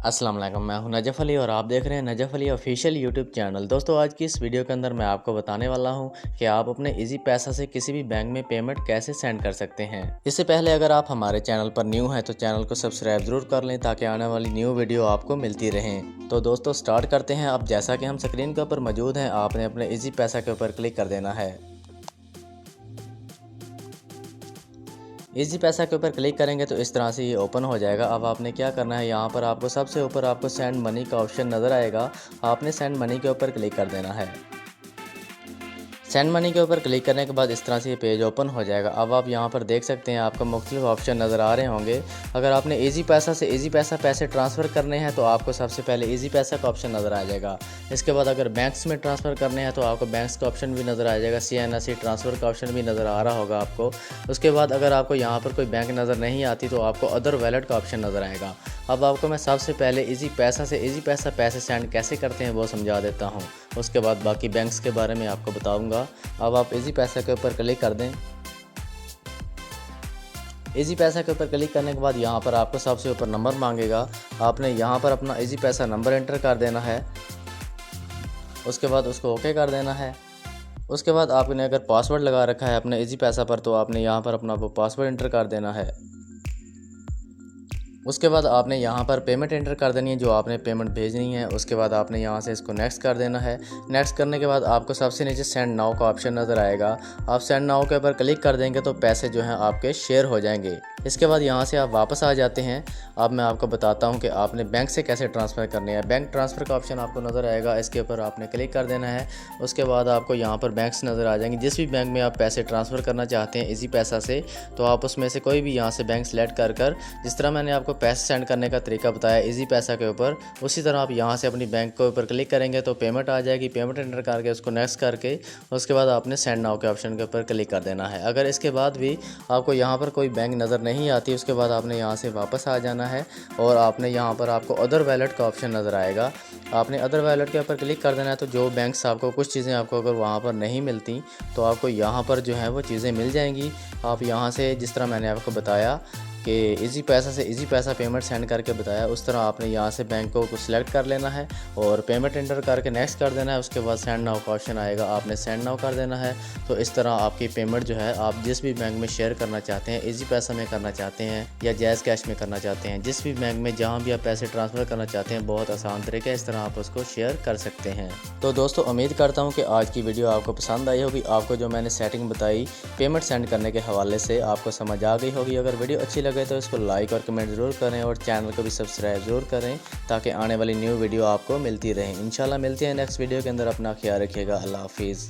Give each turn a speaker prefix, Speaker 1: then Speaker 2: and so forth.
Speaker 1: अस्सलाम वालेकुम, मैं हूं नजफ़ अली और आप देख रहे हैं Najaf Ali official YouTube channel. दोस्तों, आज की इस वीडियो के अंदर मैं आपको बताने वाला हूं कि आप अपने इजी पैसा से किसी भी बैंक में पेमेंट कैसे सेंड कर सकते हैं। इससे पहले अगर आप हमारे चैनल पर न्यू हैं तो चैनल को सब्सक्राइब जरूर कर लें ताकि आने वाली न्यू वीडियो आपको मिलती रहें। तो दोस्तों स्टार्ट करते हैं। अब जैसा कि हम स्क्रीन के ऊपर मौजूद हैं, आपने अपने इजी पैसा के ऊपर क्लिक कर देना है। इजी पैसा के ऊपर क्लिक करेंगे तो इस तरह से ये ओपन हो जाएगा। अब आपने क्या करना है, यहाँ पर आपको सबसे ऊपर आपको सेंड मनी का ऑप्शन नज़र आएगा। आपने सेंड मनी के ऊपर क्लिक कर देना है। सेंड मनी के ऊपर क्लिक करने के बाद इस तरह से ये पेज ओपन हो जाएगा। अब आप यहाँ पर देख सकते हैं, आपको मुख्तलिफ ऑप्शन नज़र आ रहे होंगे। अगर आपने इजी पैसा से इजी पैसा पैसे ट्रांसफ़र करने हैं तो आपको सबसे पहले इजी पैसा का ऑप्शन नज़र आ जाएगा। इसके बाद अगर बैंक्स में ट्रांसफ़र करने हैं तो आपको बैंक्स का ऑप्शन भी नज़र आ जाएगा। CNSE ट्रांसफ़र का ऑप्शन भी नज़र आ रहा होगा आपको। उसके बाद अगर आपको यहाँ पर कोई बैंक नज़र नहीं आती तो आपको अदर वैलेट का ऑप्शन नज़र आएगा। अब आपको मैं सबसे पहले इजी पैसा से इजी पैसा पैसे सेंड कैसे करते हैं वो समझा देता हूँ। उसके बाद बाकी बैंक्स के बारे में आपको बताऊँगा। अब आप इजी पैसा के ऊपर क्लिक कर दें। इजी पैसा के ऊपर क्लिक करने के बाद यहाँ पर आपको सबसे ऊपर नंबर मांगेगा। आपने यहाँ पर अपना इजी पैसा नंबर एंटर कर देना है। उसके बाद उसको ओके कर देना है। उसके बाद आपने अगर पासवर्ड लगा रखा है अपने इजी पैसा पर तो आपने यहाँ पर अपना वो पासवर्ड एंटर कर देना है। उसके बाद आपने यहाँ पर पेमेंट एंटर कर देनी है, जो आपने पेमेंट भेजनी है। उसके बाद आपने यहाँ से इसको नेक्स्ट कर देना है। नेक्स्ट करने के बाद आपको सबसे नीचे सेंड नाउ का ऑप्शन नज़र आएगा। आप सेंड नाउ के ऊपर क्लिक कर देंगे तो पैसे जो हैं आपके शेयर हो जाएंगे। इसके बाद यहाँ से आप वापस आ जाते हैं। अब मैं आपको बताता हूँ कि आपने बैंक से कैसे ट्रांसफ़र करने हैं। बैंक ट्रांसफ़र का ऑप्शन आपको नज़र आएगा, इसके ऊपर आपने क्लिक कर देना है। उसके बाद आपको यहाँ पर बैंक्स नज़र आ जाएंगे। जिस भी बैंक में आप पैसे ट्रांसफ़र करना चाहते हैं इजी पैसा से, तो आप उसमें से कोई भी यहाँ से बैंक सेलेक्ट कर जिस तरह मैंने आपको पैसे सेंड करने का तरीका बताया इजी पैसा के ऊपर, उसी तरह आप यहाँ से अपनी बैंक के ऊपर क्लिक करेंगे तो पेमेंट आ जाएगी। पेमेंट एंटर करके उसको नेक्स्ट करके उसके बाद आपने सेंड नाउ के ऑप्शन के ऊपर क्लिक कर देना है। अगर इसके बाद भी आपको यहाँ पर कोई बैंक नज़र नहीं आती, उसके बाद आपने यहाँ से वापस आ जाना है और आपने यहाँ पर आपको अदर वैलेट का ऑप्शन नज़र आएगा। आपने अदर वैलेट के ऊपर क्लिक कर देना है। तो जो बैंक्स आपको कुछ चीज़ें आपको अगर वहाँ पर नहीं मिलती तो आपको यहाँ पर जो है वो चीज़ें मिल जाएंगी। आप यहाँ से जिस तरह मैंने आपको बताया कि इजी पैसा से इजी पैसा पेमेंट सेंड करके बताया, उस तरह आपने यहाँ से बैंक को सिलेक्ट कर लेना है और पेमेंट एंटर करके नेक्स्ट कर देना है। उसके बाद सेंड नाउ का ऑप्शन आएगा, आपने सेंड नाउ कर देना है। तो इस तरह आपकी पेमेंट जो है आप जिस भी बैंक में शेयर करना चाहते हैं, इजी पैसा में करना चाहते हैं या जैज़ कैश में करना चाहते हैं, जिस भी बैंक में जहाँ भी आप पैसे ट्रांसफ़र करना चाहते हैं, बहुत आसान तरीका है। इस तरह आप उसको शेयर कर सकते हैं। तो दोस्तों उम्मीद करता हूँ कि आज की वीडियो आपको पसंद आई होगी। आपको जो मैंने सेटिंग बताई पेमेंट सेंड करने के हवाले से आपको समझ आ गई होगी। अगर वीडियो अच्छी लगे तो इसको लाइक और कमेंट ज़रूर करें और चैनल को भी सब्सक्राइब ज़रूर करें ताकि आने वाली न्यू वीडियो आपको मिलती रहे। इंशाल्लाह मिलते हैं नेक्स्ट वीडियो के अंदर। अपना ख्याल रखिएगा। अल्लाह हाफिज़।